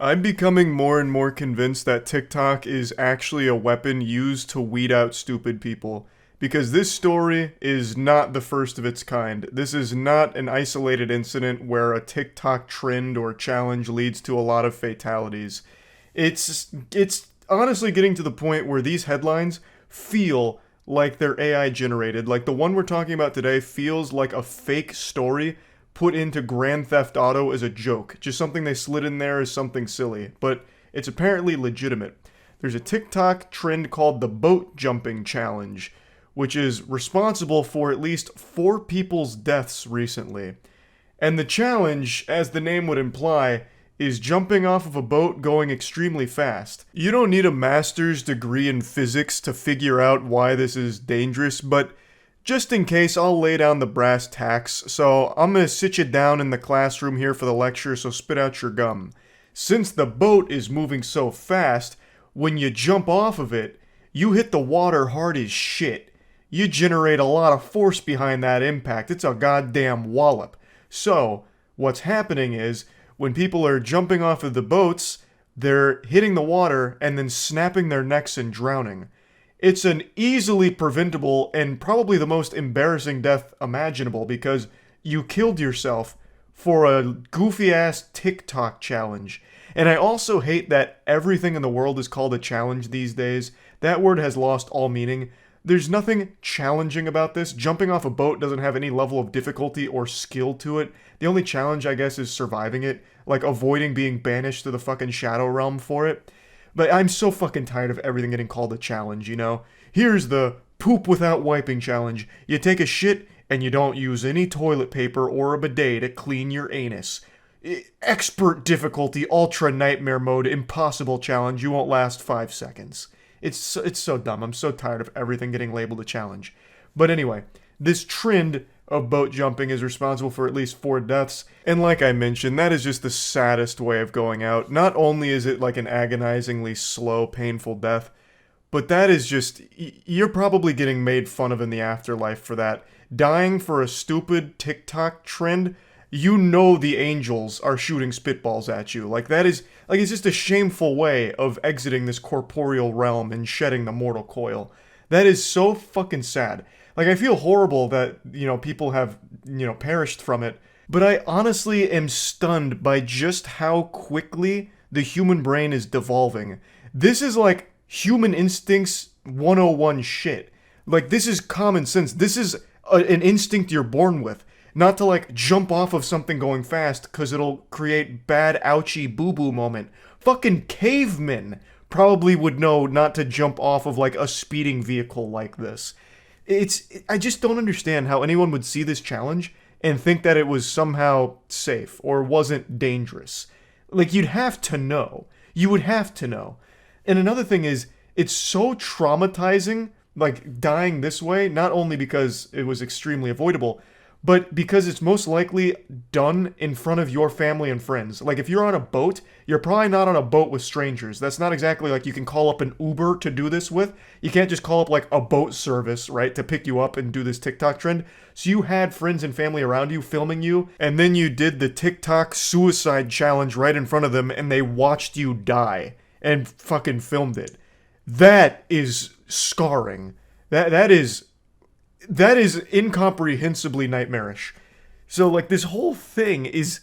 I'm becoming more and more convinced that TikTok is actually a weapon used to weed out stupid people. Because this story is not the first of its kind. This is not an isolated incident where a TikTok trend or challenge leads to a lot of fatalities. It's honestly getting to the point where these headlines feel like they're AI generated. Like the one we're talking about today feels like a fake story put into Grand Theft Auto as a joke. Just something they slid in there as something silly. But it's apparently legitimate. There's a TikTok trend called the boat jumping challenge, which is responsible for at least 4 people's deaths recently. And the challenge, as the name would imply, is jumping off of a boat going extremely fast. You don't need a master's degree in physics to figure out why this is dangerous, but just in case, I'll lay down the brass tacks, so I'm gonna sit you down in the classroom here for the lecture, so spit out your gum. Since the boat is moving so fast, when you jump off of it, you hit the water hard as shit. You generate a lot of force behind that impact. It's a goddamn wallop. So, what's happening is, when people are jumping off of the boats, they're hitting the water and then snapping their necks and drowning. It's an easily preventable and probably the most embarrassing death imaginable because you killed yourself for a goofy ass TikTok challenge. And I also hate that everything in the world is called a challenge these days. That word has lost all meaning. There's nothing challenging about this. Jumping off a boat doesn't have any level of difficulty or skill to it. The only challenge, I guess, is surviving it. Like avoiding being banished to the fucking Shadow Realm for it. But I'm so fucking tired of everything getting called a challenge, you know? Here's the poop without wiping challenge. You take a shit and you don't use any toilet paper or a bidet to clean your anus. Expert difficulty, ultra nightmare mode, impossible challenge. You won't last 5 seconds. It's so dumb. I'm so tired of everything getting labeled a challenge. But anyway, this trend of boat jumping is responsible for at least 4 deaths. And like I mentioned, that is just the saddest way of going out. Not only is it like an agonizingly slow, painful death, but that is just, you're probably getting made fun of in the afterlife for that. Dying for a stupid TikTok trend, you know the angels are shooting spitballs at you. Like that is, like it's just a shameful way of exiting this corporeal realm and shedding the mortal coil. That is so fucking sad. Like, I feel horrible that, you know, people have, you know, perished from it. But I honestly am stunned by just how quickly the human brain is devolving. This is like human instincts 101 shit. Like, this is common sense. This is an instinct you're born with. Not to, like, jump off of something going fast because it'll create bad ouchie boo-boo moment. Fucking cavemen probably would know not to jump off of, like, a speeding vehicle like this. I just don't understand how anyone would see this challenge and think that it was somehow safe or wasn't dangerous. Like, you'd have to know. You would have to know. And another thing is, it's so traumatizing, like, dying this way, not only because it was extremely avoidable, but because it's most likely done in front of your family and friends. Like, if you're on a boat, you're probably not on a boat with strangers. That's not exactly like you can call up an Uber to do this with. You can't just call up, like, a boat service, right, to pick you up and do this TikTok trend. So you had friends and family around you filming you, and then you did the TikTok suicide challenge right in front of them, and they watched you die and fucking filmed it. That is scarring. That is incomprehensibly nightmarish. So, like, this whole thing is,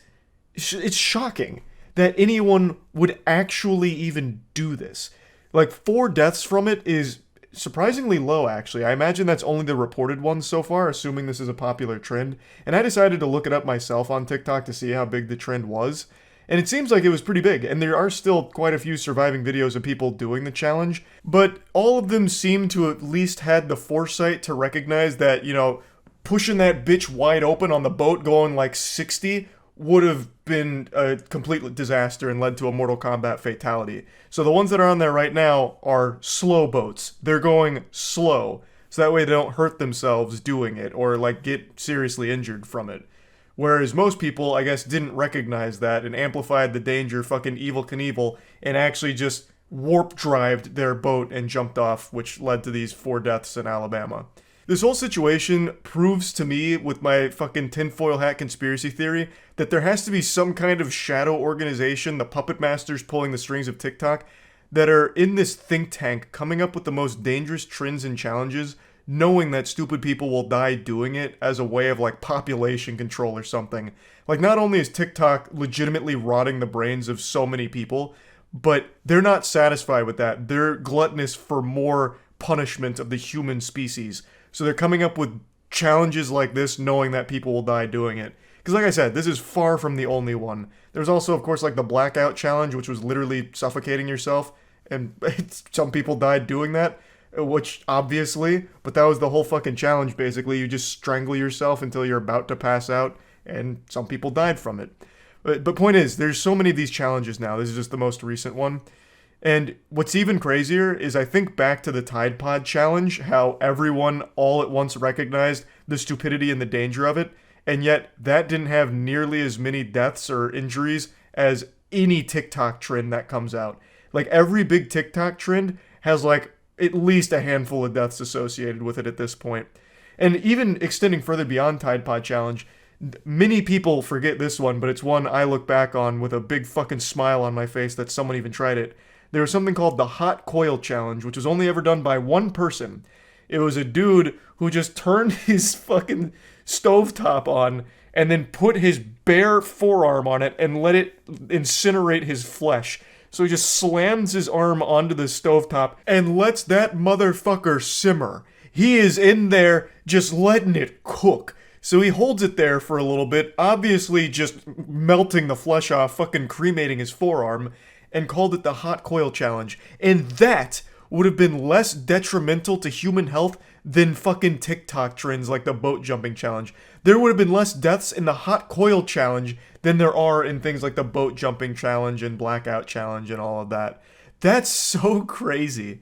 it's shocking that anyone would actually even do this. Like, 4 deaths from it is surprisingly low, actually. I imagine that's only the reported ones so far, assuming this is a popular trend. And I decided to look it up myself on TikTok to see how big the trend was. And it seems like it was pretty big, and there are still quite a few surviving videos of people doing the challenge, but all of them seem to at least had the foresight to recognize that, you know, pushing that bitch wide open on the boat going like 60 would have been a complete disaster and led to a Mortal Kombat fatality. So the ones that are on there right now are slow boats. They're going slow, so that way they don't hurt themselves doing it or like get seriously injured from it. Whereas most people, I guess, didn't recognize that and amplified the danger, fucking Evel Knievel, and actually just warp-drived their boat and jumped off, which led to these 4 deaths in Alabama. This whole situation proves to me, with my fucking tinfoil hat conspiracy theory, that there has to be some kind of shadow organization, the puppet masters pulling the strings of TikTok, that are in this think tank coming up with the most dangerous trends and challenges, knowing that stupid people will die doing it as a way of like population control or something. Like, not only is TikTok legitimately rotting the brains of so many people, but they're not satisfied with that. They're gluttonous for more punishment of the human species. So they're coming up with challenges like this, knowing that people will die doing it. Because like I said, this is far from the only one. There's also, of course, like the blackout challenge, which was literally suffocating yourself. And some people died doing that, which obviously, but that was the whole fucking challenge basically. You just strangle yourself until you're about to pass out, and some people died from it. But point is, there's so many of these challenges now. This is just the most recent one. And what's even crazier is I think back to the Tide Pod challenge, how everyone all at once recognized the stupidity and the danger of it, and yet that didn't have nearly as many deaths or injuries as any TikTok trend that comes out. Like, every big TikTok trend has like at least a handful of deaths associated with it at this point. And even extending further beyond Tide Pod challenge, many people forget this one, but it's one I look back on with a big fucking smile on my face that someone even tried it. There was something called the Hot Coil Challenge, which was only ever done by one person. It was a dude who just turned his fucking stovetop on and then put his bare forearm on it and let it incinerate his flesh. So he just slams his arm onto the stovetop and lets that motherfucker simmer. He is in there just letting it cook. So he holds it there for a little bit, obviously just melting the flesh off, fucking cremating his forearm, and called it the Hot Coil Challenge. And that would have been less detrimental to human health than fucking TikTok trends like the boat jumping challenge. There would have been less deaths in the Hot Coil Challenge than there are in things like the boat jumping challenge and blackout challenge and all of that. That's so crazy.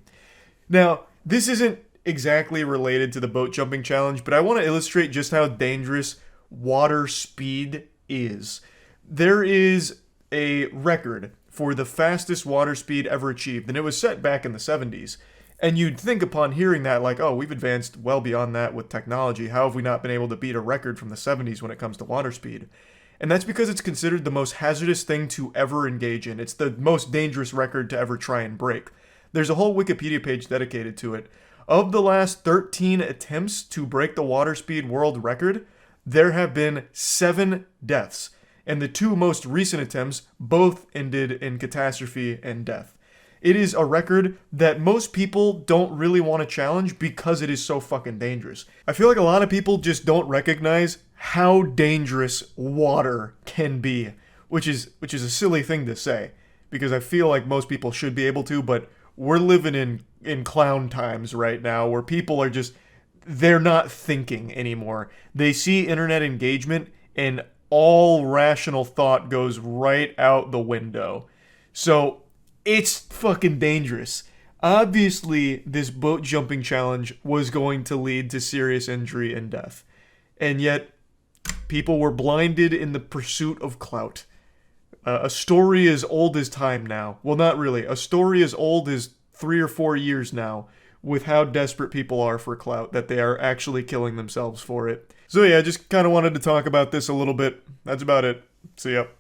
Now, this isn't exactly related to the boat jumping challenge, but I want to illustrate just how dangerous water speed is. There is a record for the fastest water speed ever achieved, and it was set back in the 70s. And you'd think upon hearing that, like, oh, we've advanced well beyond that with technology. How have we not been able to beat a record from the 70s when it comes to water speed? And that's because it's considered the most hazardous thing to ever engage in. It's the most dangerous record to ever try and break. There's a whole Wikipedia page dedicated to it. Of the last 13 attempts to break the water speed world record, there have been 7 deaths. And the 2 most recent attempts both ended in catastrophe and death. It is a record that most people don't really want to challenge because it is so fucking dangerous. I feel like a lot of people just don't recognize how dangerous water can be, which is a silly thing to say, because I feel like most people should be able to, but we're living in clown times right now where people are just, they're not thinking anymore. They see internet engagement and all rational thought goes right out the window. So it's fucking dangerous. Obviously, this boat jumping challenge was going to lead to serious injury and death. And yet, people were blinded in the pursuit of clout. A story as old as time now. Well, not really. A story as old as 3 or 4 years now, with how desperate people are for clout, that they are actually killing themselves for it. So yeah, I just kind of wanted to talk about this a little bit. That's about it. See ya.